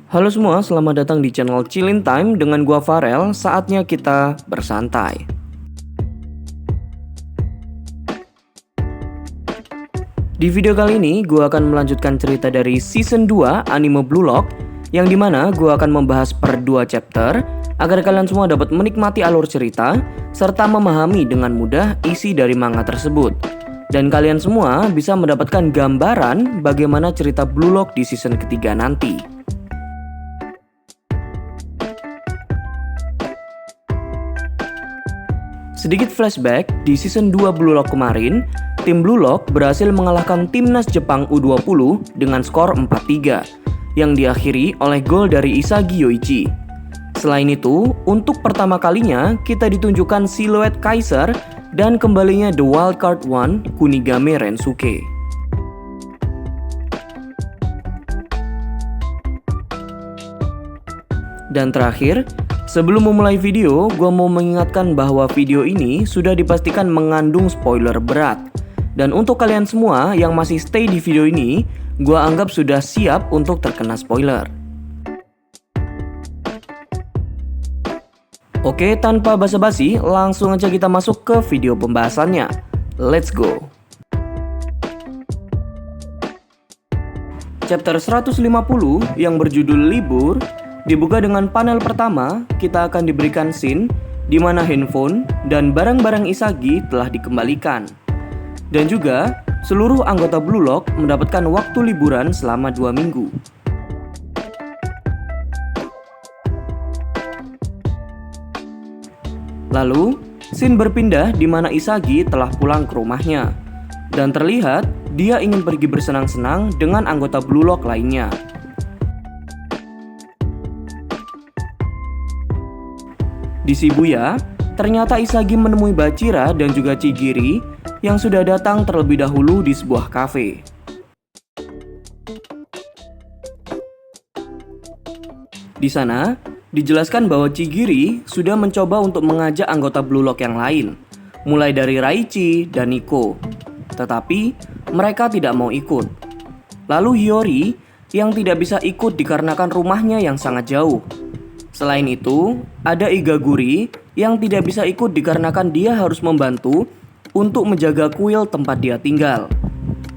Halo semua, selamat datang di channel Chillin Time dengan gua Farel. Saatnya kita bersantai. Di video kali ini, gua akan melanjutkan cerita dari season 2 anime Blue Lock, yang dimana gua akan membahas per 2 chapter agar kalian semua dapat menikmati alur cerita serta memahami dengan mudah isi dari manga tersebut. Dan kalian semua bisa mendapatkan gambaran bagaimana cerita Blue Lock di season ketiga nanti. Sedikit flashback, di season 2 Blue Lock kemarin, tim Blue Lock berhasil mengalahkan timnas Jepang U20 dengan skor 4-3 yang diakhiri oleh gol dari Isagi Yoichi. Selain itu, untuk pertama kalinya kita ditunjukkan siluet Kaiser dan kembalinya The Wildcard One Kunigame Rensuke. Dan terakhir, sebelum memulai video, gue mau mengingatkan bahwa video ini sudah dipastikan mengandung spoiler berat. Dan untuk kalian semua yang masih stay di video ini, gue anggap sudah siap untuk terkena spoiler. Oke, tanpa basa-basi, langsung aja kita masuk ke video pembahasannya. Let's go! Chapter 150 yang berjudul Libur dibuka dengan panel pertama. Kita akan diberikan scene di mana handphone dan barang-barang Isagi telah dikembalikan. Dan juga seluruh anggota Blue Lock mendapatkan waktu liburan selama 2 minggu. Lalu, scene berpindah di mana Isagi telah pulang ke rumahnya. Dan terlihat dia ingin pergi bersenang-senang dengan anggota Blue Lock lainnya. Di Shibuya, ternyata Isagi menemui Bachira dan juga Chigiri yang sudah datang terlebih dahulu di sebuah kafe. Di sana, dijelaskan bahwa Chigiri sudah mencoba untuk mengajak anggota Blue Lock yang lain, mulai dari Raichi dan Nico. Tetapi, mereka tidak mau ikut. Lalu Hiyori yang tidak bisa ikut dikarenakan rumahnya yang sangat jauh. Selain itu, ada Igaguri yang tidak bisa ikut dikarenakan dia harus membantu untuk menjaga kuil tempat dia tinggal.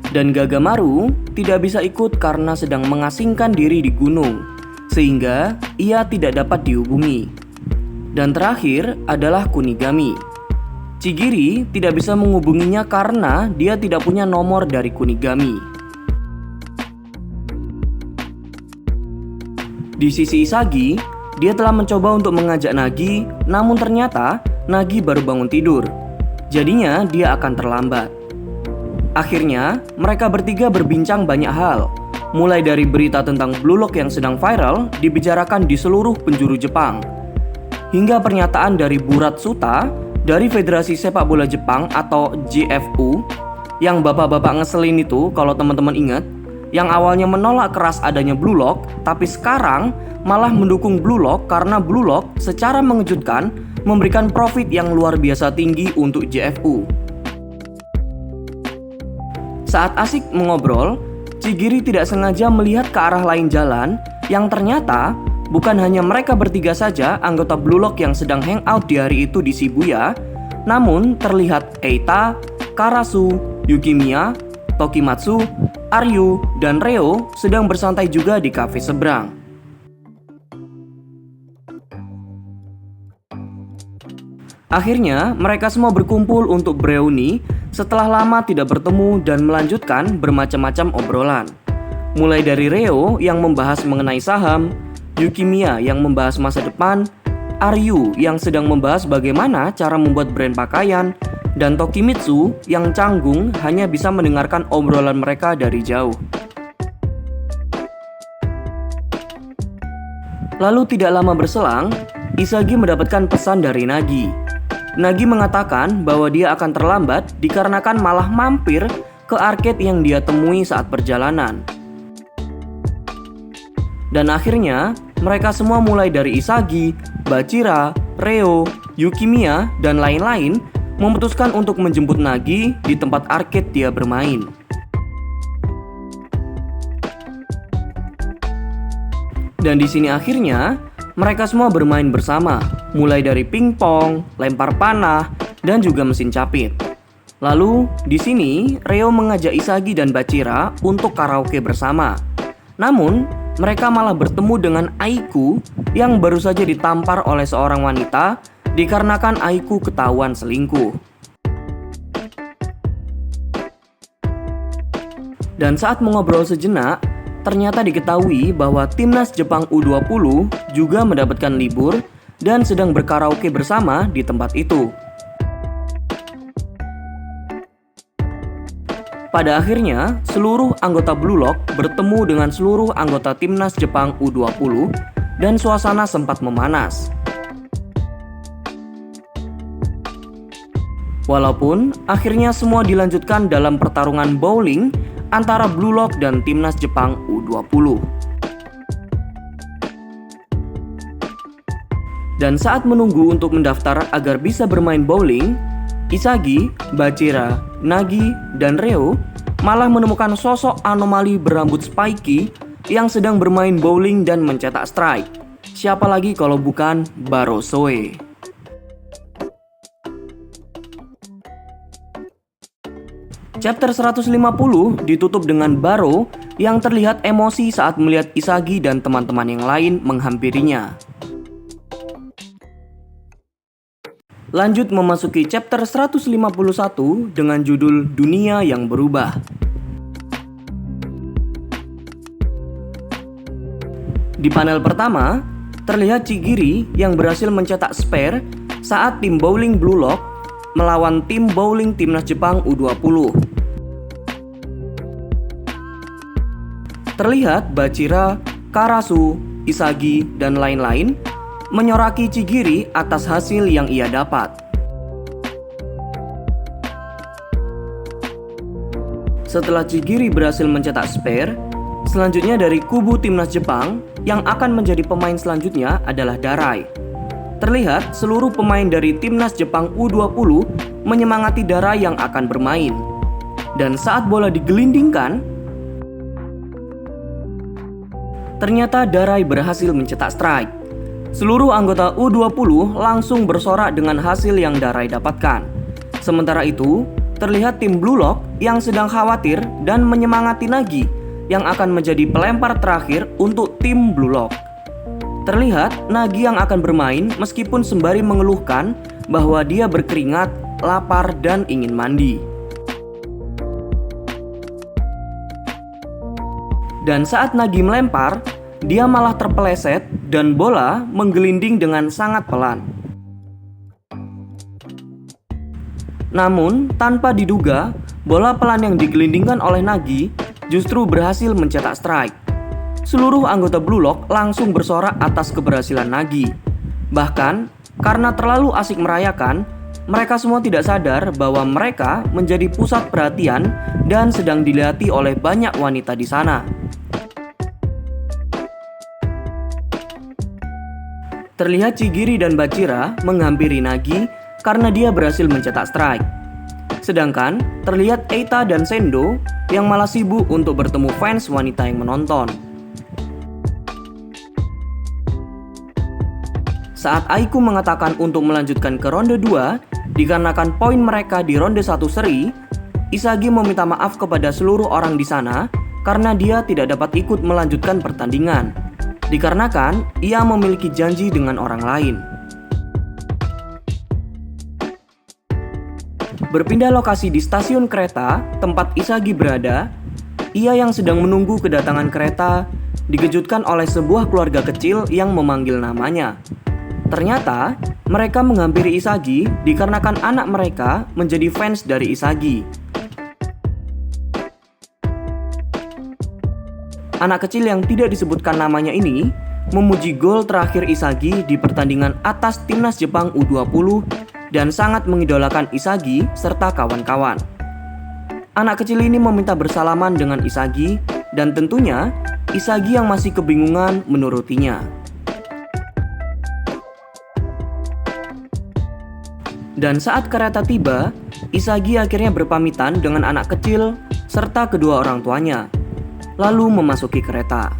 Dan Gagamaru tidak bisa ikut karena sedang mengasingkan diri di gunung, sehingga ia tidak dapat dihubungi. Dan terakhir adalah Kunigami. Chigiri tidak bisa menghubunginya karena dia tidak punya nomor dari Kunigami. Di sisi Isagi, dia telah mencoba untuk mengajak Nagi, namun ternyata Nagi baru bangun tidur. Jadinya dia akan terlambat. Akhirnya, mereka bertiga berbincang banyak hal. Mulai dari berita tentang Blue Lock yang sedang viral dibicarakan di seluruh penjuru Jepang, hingga pernyataan dari Burat Suta dari Federasi Sepak Bola Jepang atau JFU yang bapak-bapak ngeselin itu, kalau teman-teman ingat, yang awalnya menolak keras adanya Blue Lock, tapi sekarang malah mendukung Blue Lock karena Blue Lock secara mengejutkan memberikan profit yang luar biasa tinggi untuk JFU. Saat asik mengobrol, Chigiri tidak sengaja melihat ke arah lain jalan yang ternyata bukan hanya mereka bertiga saja anggota Blue Lock yang sedang hangout di hari itu di Shibuya, namun terlihat Eita, Karasu, Yukimiya, Tokimatsu, Aryu, dan Reo sedang bersantai juga di kafe seberang. Akhirnya, mereka semua berkumpul untuk bereuni setelah lama tidak bertemu dan melanjutkan bermacam-macam obrolan. Mulai dari Reo yang membahas mengenai saham, Yukimiya yang membahas masa depan, Aryu yang sedang membahas bagaimana cara membuat brand pakaian, dan Tokimitsu yang canggung hanya bisa mendengarkan obrolan mereka dari jauh. Lalu tidak lama berselang, Isagi mendapatkan pesan dari Nagi. Nagi mengatakan bahwa dia akan terlambat dikarenakan malah mampir ke arcade yang dia temui saat perjalanan. Dan akhirnya, mereka semua mulai dari Isagi, Bachira, Reo, Yukimiya, dan lain-lain memutuskan untuk menjemput Nagi di tempat arcade dia bermain. Dan di sini akhirnya mereka semua bermain bersama, mulai dari pingpong, lempar panah, dan juga mesin capit. Lalu di sini Reo mengajak Isagi dan Bachira untuk karaoke bersama. Namun mereka malah bertemu dengan Aiku yang baru saja ditampar oleh seorang wanita dikarenakan Aiku ketahuan selingkuh. Dan saat mengobrol sejenak, ternyata diketahui bahwa timnas Jepang U20 juga mendapatkan libur dan sedang berkaraoke bersama di tempat itu. Pada akhirnya, seluruh anggota Blue Lock bertemu dengan seluruh anggota timnas Jepang U20 dan suasana sempat memanas. Walaupun akhirnya semua dilanjutkan dalam pertarungan bowling antara Blue Lock dan timnas Jepang U20. Dan saat menunggu untuk mendaftar agar bisa bermain bowling, Isagi, Bachira, Nagi, dan Reo malah menemukan sosok anomali berambut spiky yang sedang bermain bowling dan mencetak strike. Siapa lagi kalau bukan Baro Soe. Chapter 150 ditutup dengan Baro yang terlihat emosi saat melihat Isagi dan teman-teman yang lain menghampirinya. Lanjut memasuki chapter 151 dengan judul Dunia yang Berubah. Di panel pertama, terlihat Chigiri yang berhasil mencetak spare saat tim bowling Blue Lock melawan tim bowling timnas Jepang U20. Terlihat Bachira, Karasu, Isagi, dan lain-lain menyoraki Chigiri atas hasil yang ia dapat. Setelah Chigiri berhasil mencetak spare, selanjutnya dari kubu timnas Jepang yang akan menjadi pemain selanjutnya adalah Darai. Terlihat seluruh pemain dari timnas Jepang U20 menyemangati Darai yang akan bermain. Dan saat bola digelindingkan, ternyata Darai berhasil mencetak strike. Seluruh anggota U20 langsung bersorak dengan hasil yang Darai dapatkan. Sementara itu, terlihat tim Blue Lock yang sedang khawatir dan menyemangati Nagi yang akan menjadi pelempar terakhir untuk tim Blue Lock. Terlihat Nagi yang akan bermain meskipun sembari mengeluhkan bahwa dia berkeringat, lapar, dan ingin mandi. Dan saat Nagi melempar, dia malah terpeleset dan bola menggelinding dengan sangat pelan. Namun, tanpa diduga, bola pelan yang digelindingkan oleh Nagi justru berhasil mencetak strike. Seluruh anggota Blue Lock langsung bersorak atas keberhasilan Nagi. Bahkan, karena terlalu asik merayakan, mereka semua tidak sadar bahwa mereka menjadi pusat perhatian dan sedang dilihati oleh banyak wanita di sana. Terlihat Chigiri dan Bachira menghampiri Nagi karena dia berhasil mencetak strike. Sedangkan terlihat Eita dan Sendo yang malah sibuk untuk bertemu fans wanita yang menonton. Saat Aiku mengatakan untuk melanjutkan ke ronde 2 dikarenakan poin mereka di ronde 1 seri, Isagi meminta maaf kepada seluruh orang di sana karena dia tidak dapat ikut melanjutkan pertandingan. Dikarenakan ia memiliki janji dengan orang lain. Berpindah lokasi di stasiun kereta tempat Isagi berada, ia yang sedang menunggu kedatangan kereta dikejutkan oleh sebuah keluarga kecil yang memanggil namanya. Ternyata mereka menghampiri Isagi dikarenakan anak mereka menjadi fans dari Isagi. Anak kecil yang tidak disebutkan namanya ini memuji gol terakhir Isagi di pertandingan atas timnas Jepang U20 dan sangat mengidolakan Isagi serta kawan-kawan. Anak kecil ini meminta bersalaman dengan Isagi dan tentunya Isagi yang masih kebingungan menurutinya. Dan saat kereta tiba, Isagi akhirnya berpamitan dengan anak kecil serta kedua orang tuanya, lalu memasuki kereta.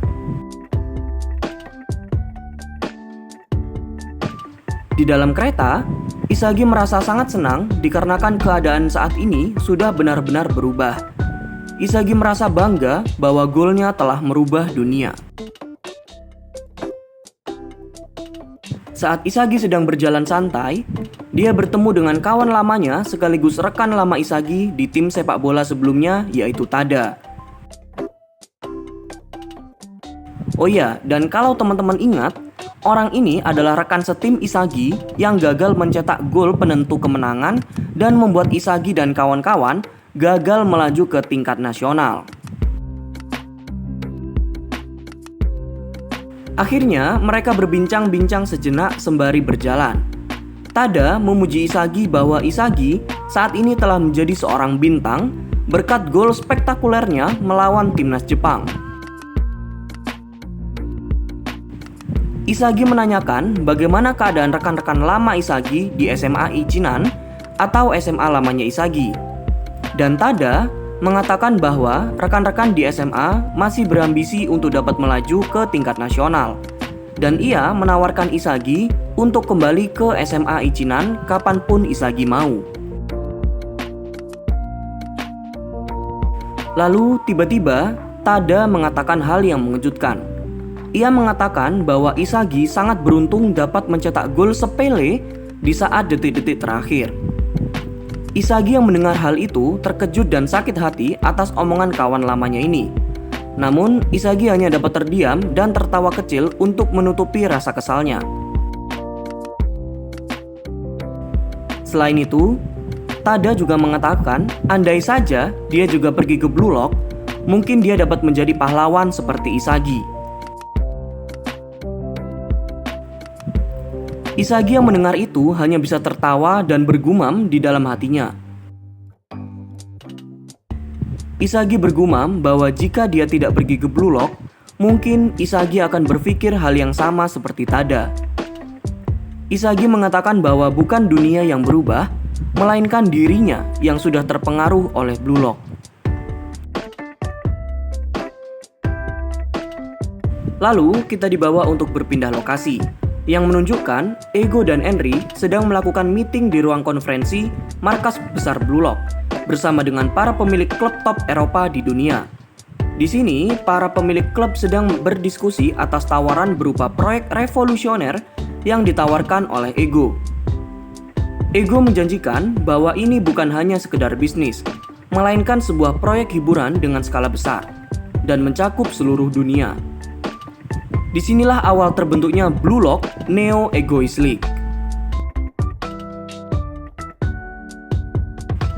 Di dalam kereta, Isagi merasa sangat senang dikarenakan keadaan saat ini sudah benar-benar berubah. Isagi merasa bangga bahwa golnya telah merubah dunia. Saat Isagi sedang berjalan santai, dia bertemu dengan kawan lamanya sekaligus rekan lama Isagi di tim sepak bola sebelumnya, yaitu Tada. Oh iya, dan kalau teman-teman ingat, orang ini adalah rekan setim Isagi yang gagal mencetak gol penentu kemenangan dan membuat Isagi dan kawan-kawan gagal melaju ke tingkat nasional. Akhirnya, mereka berbincang-bincang sejenak sembari berjalan. Tada memuji Isagi bahwa Isagi saat ini telah menjadi seorang bintang berkat gol spektakulernya melawan timnas Jepang. Isagi menanyakan bagaimana keadaan rekan-rekan lama Isagi di SMA Ichinan atau SMA lamanya Isagi. Dan Tada mengatakan bahwa rekan-rekan di SMA masih berambisi untuk dapat melaju ke tingkat nasional. Dan ia menawarkan Isagi untuk kembali ke SMA Ichinan kapanpun Isagi mau. Lalu tiba-tiba Tada mengatakan hal yang mengejutkan. Ia mengatakan bahwa Isagi sangat beruntung dapat mencetak gol sepele di saat detik-detik terakhir. Isagi yang mendengar hal itu terkejut dan sakit hati atas omongan kawan lamanya ini. Namun, Isagi hanya dapat terdiam dan tertawa kecil untuk menutupi rasa kesalnya. Selain itu, Tada juga mengatakan andai saja dia juga pergi ke Blue Lock, mungkin dia dapat menjadi pahlawan seperti Isagi. Isagi yang mendengar itu hanya bisa tertawa dan bergumam di dalam hatinya. Isagi bergumam bahwa jika dia tidak pergi ke Blue Lock, mungkin Isagi akan berpikir hal yang sama seperti Tada. Isagi mengatakan bahwa bukan dunia yang berubah, melainkan dirinya yang sudah terpengaruh oleh Blue Lock. Lalu kita dibawa untuk berpindah lokasi, yang menunjukkan Ego dan Henry sedang melakukan meeting di ruang konferensi markas besar Blue Lock bersama dengan para pemilik klub top Eropa di dunia. Di sini, para pemilik klub sedang berdiskusi atas tawaran berupa proyek revolusioner yang ditawarkan oleh Ego. Ego menjanjikan bahwa ini bukan hanya sekedar bisnis, melainkan sebuah proyek hiburan dengan skala besar dan mencakup seluruh dunia. Disinilah awal terbentuknya Blue Lock Neo Egoist League.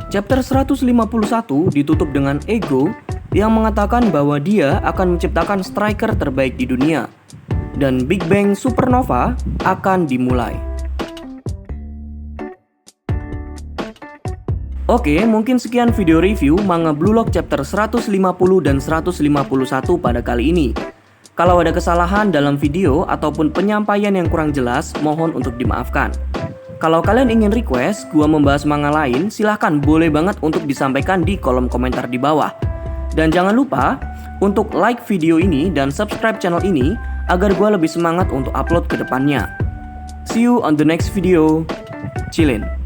Chapter 151 ditutup dengan Ego yang mengatakan bahwa dia akan menciptakan striker terbaik di dunia dan Big Bang Supernova akan dimulai. Oke, mungkin sekian video review manga Blue Lock chapter 150 dan 151 pada kali ini. Kalau ada kesalahan dalam video ataupun penyampaian yang kurang jelas, mohon untuk dimaafkan. Kalau kalian ingin request gua membahas manga lain, silahkan boleh banget untuk disampaikan di kolom komentar di bawah. Dan jangan lupa untuk like video ini dan subscribe channel ini agar gua lebih semangat untuk upload ke depannya. See you on the next video. Chillin'.